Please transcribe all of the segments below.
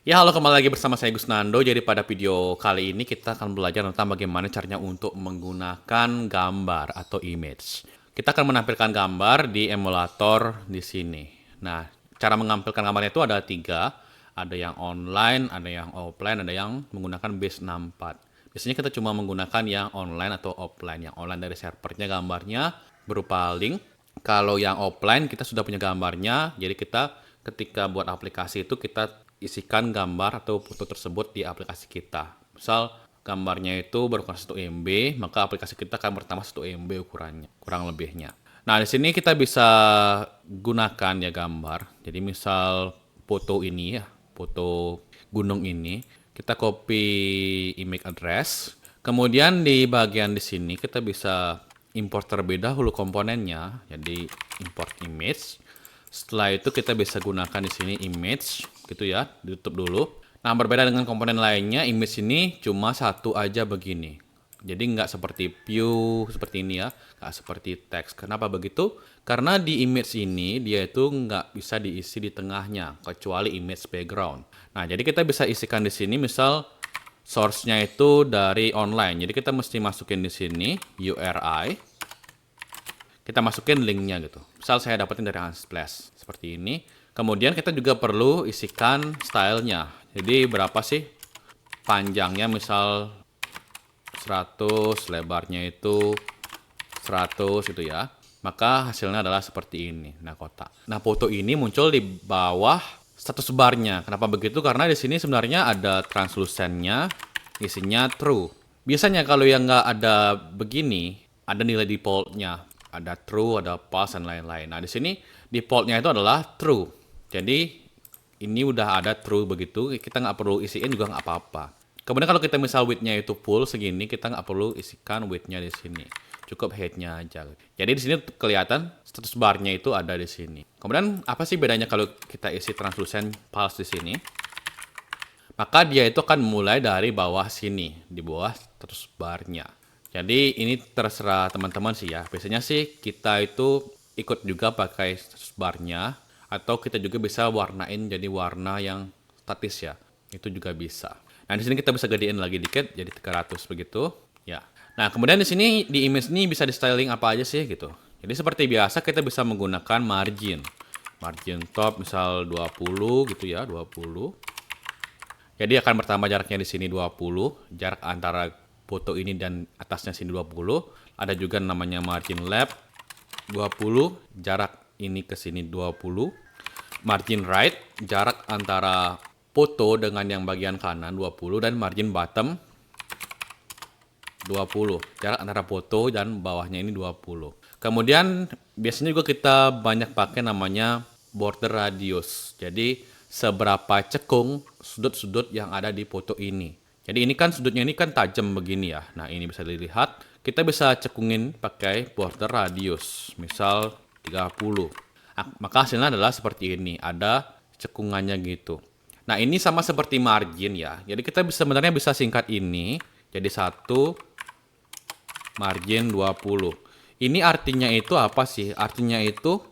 Ya, halo kembali lagi bersama saya Gusnando. Jadi pada video kali ini kita akan belajar tentang bagaimana caranya untuk menggunakan gambar atau image. Kita akan menampilkan gambar di emulator di sini. Nah, cara mengampilkan gambarnya itu ada tiga. Ada yang online, ada yang offline, ada yang menggunakan base 64. Biasanya kita cuma menggunakan yang online atau offline. Yang online dari servernya gambarnya berupa link. Kalau yang offline kita sudah punya gambarnya, jadi kita ketika buat aplikasi itu kita isikan gambar atau foto tersebut di aplikasi kita. Misal gambarnya itu berukuran 1 MB, maka aplikasi kita akan bertambah 1 MB ukurannya, kurang lebihnya. Nah, di sini kita bisa gunakan ya gambar. Jadi misal foto ini ya, foto gunung ini, kita copy image address. Kemudian di bagian di sini kita bisa import terlebih dahulu komponennya. Jadi import image. Setelah itu kita bisa gunakan di sini image gitu ya, ditutup dulu. Nah, berbeda dengan komponen lainnya, image ini cuma satu aja begini. Jadi nggak seperti view seperti ini ya, nggak seperti teks. Kenapa begitu? Karena di image ini dia itu nggak bisa diisi di tengahnya, kecuali image background. Nah, jadi kita bisa isikan di sini misal source-nya itu dari online. Jadi kita mesti masukin di sini URI. Kita masukin linknya gitu. Misal saya dapetin dari Unsplash seperti ini. Kemudian kita juga perlu isikan stylenya. Jadi berapa sih panjangnya, misal 100, lebarnya itu 100 gitu ya. Maka hasilnya adalah seperti ini. Nah, kotak. Nah, foto ini muncul di bawah status barnya. Kenapa begitu? Karena di sini sebenarnya ada translucennya, isinya true. Biasanya kalau yang nggak ada begini, ada nilai defaultnya. Ada true, ada false, dan lain-lain. Nah, di sini defaultnya itu adalah true. Jadi, ini udah ada true begitu, kita nggak perlu isiin juga nggak apa-apa. Kemudian kalau kita misal width-nya itu full segini, kita nggak perlu isikan width-nya di sini. Cukup height-nya aja. Jadi di sini kelihatan status bar-nya itu ada di sini. Kemudian apa sih bedanya kalau kita isi translucent false di sini? Maka dia itu akan mulai dari bawah sini, di bawah status bar-nya. Jadi ini terserah teman-teman sih ya. Biasanya sih kita itu ikut juga pakai status bar-nya, atau kita juga bisa warnain jadi warna yang statis ya. Itu juga bisa. Nah, di sini kita bisa gedein lagi dikit jadi 300 begitu. Ya. Nah, kemudian di sini di image ini bisa di styling apa aja sih gitu. Jadi seperti biasa kita bisa menggunakan margin. Margin top misal 20 gitu ya, 20. Jadi akan bertambah jaraknya di sini 20, jarak antara foto ini dan atasnya sini 20. Ada juga namanya margin left 20, jarak ini ke sini 20. Margin right, jarak antara foto dengan yang bagian kanan 20, dan margin bottom 20. Jarak antara foto dan bawahnya ini 20. Kemudian biasanya juga kita banyak pakai namanya border radius. Jadi seberapa cekung sudut-sudut yang ada di foto ini. Jadi ini kan sudutnya ini kan tajam begini ya. Nah, ini bisa dilihat. Kita bisa cekungin pakai border radius. Misal 30. Maka hasilnya adalah seperti ini. Ada cekungannya gitu. Nah, ini sama seperti margin ya. Jadi kita sebenarnya bisa singkat ini jadi satu margin 20. Ini artinya itu apa sih? Artinya itu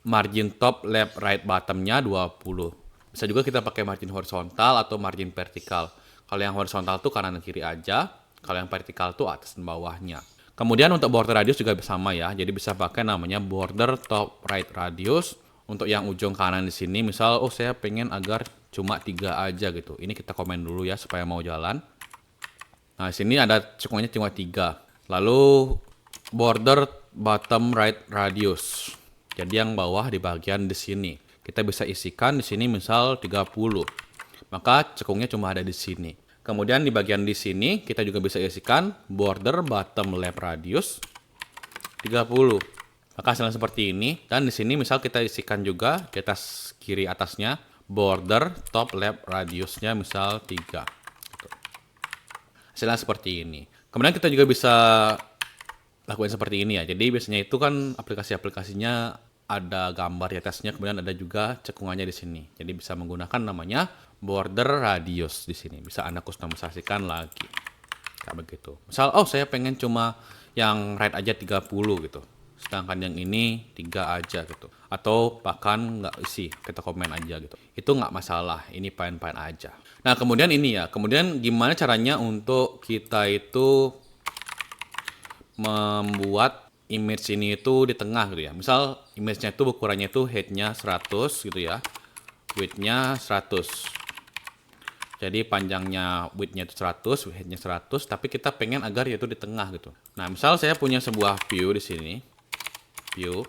margin top, left, right, bottom-nya 20. Bisa juga kita pakai margin horizontal atau margin vertikal. Kalau yang horizontal tuh kanan dan kiri aja. Kalau yang vertikal tuh atas dan bawahnya. Kemudian untuk border radius juga sama ya. Jadi bisa pakai namanya border top right radius. Untuk yang ujung kanan di sini, misal, oh saya pengen agar cuma 3 aja gitu. Ini kita komen dulu ya supaya mau jalan. Nah, sini ada cekungannya cuma 3. Lalu border bottom right radius. Jadi yang bawah di bagian di sini. Kita bisa isikan di sini misal 30. Maka cekungnya cuma ada di sini. Kemudian di bagian di sini kita juga bisa isikan border bottom left radius 30. Maka hasilnya seperti ini. Dan di sini misal kita isikan juga di atas kiri atasnya border top left radiusnya misal 3. Hasilnya seperti ini. Kemudian kita juga bisa lakuin seperti ini ya. Jadi biasanya itu kan aplikasi-aplikasinya ada gambar di atasnya, kemudian ada juga cekungannya di sini. Jadi bisa menggunakan namanya border radius di sini. Bisa Anda kustomisasikan lagi. Kayak begitu. Misal, oh saya pengen cuma yang right aja 30 gitu. sedangkan yang ini 3 aja gitu. Atau bahkan nggak isi, kita komen aja gitu. Itu nggak masalah, ini fine-fine aja. Nah, kemudian ini ya, kemudian gimana caranya untuk kita itu membuat image ini itu di tengah gitu ya. Misal image-nya itu ukurannya itu height-nya 100 gitu ya, width-nya 100. Jadi panjangnya width-nya itu 100, height-nya 100, tapi kita pengen agar yaitu di tengah gitu. Nah, misal saya punya sebuah view di sini, view.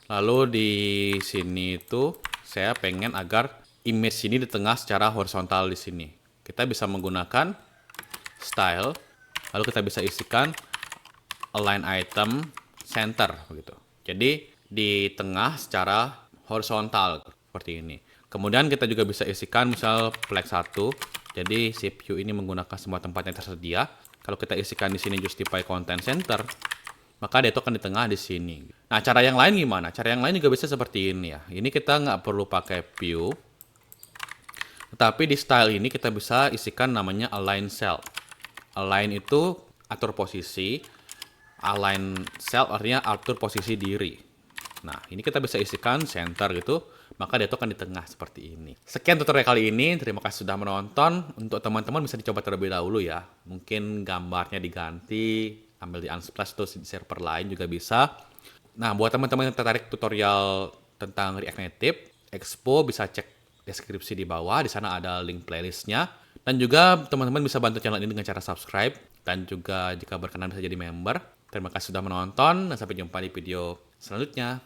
Lalu di sini itu saya pengen agar image ini di tengah secara horizontal di sini. Kita bisa menggunakan style, lalu kita bisa isikan align item center begitu. Jadi di tengah secara horizontal seperti ini. Kemudian kita juga bisa isikan misal flag 1. Jadi si view ini menggunakan semua tempat yang tersedia. Kalau kita isikan di sini justify content center, maka dia itu akan di tengah di sini. Nah, cara yang lain gimana? Cara yang lain juga bisa seperti ini ya. Ini kita nggak perlu pakai view, tetapi di style ini kita bisa isikan namanya align cell. Align itu atur posisi, align cell artinya atur posisi diri. Nah, ini kita bisa isikan center gitu, maka dia itu akan di tengah seperti ini. Sekian tutorial kali ini, terima kasih sudah menonton. Untuk teman-teman bisa dicoba terlebih dahulu ya. Mungkin gambarnya diganti, ambil di Unsplash terus di server lain juga bisa. Nah, buat teman-teman yang tertarik tutorial tentang React Native, Expo bisa cek deskripsi di bawah, di sana ada link playlistnya. Dan juga teman-teman bisa bantu channel ini dengan cara subscribe, dan juga jika berkenan bisa jadi member. Terima kasih sudah menonton, dan sampai jumpa di video selanjutnya.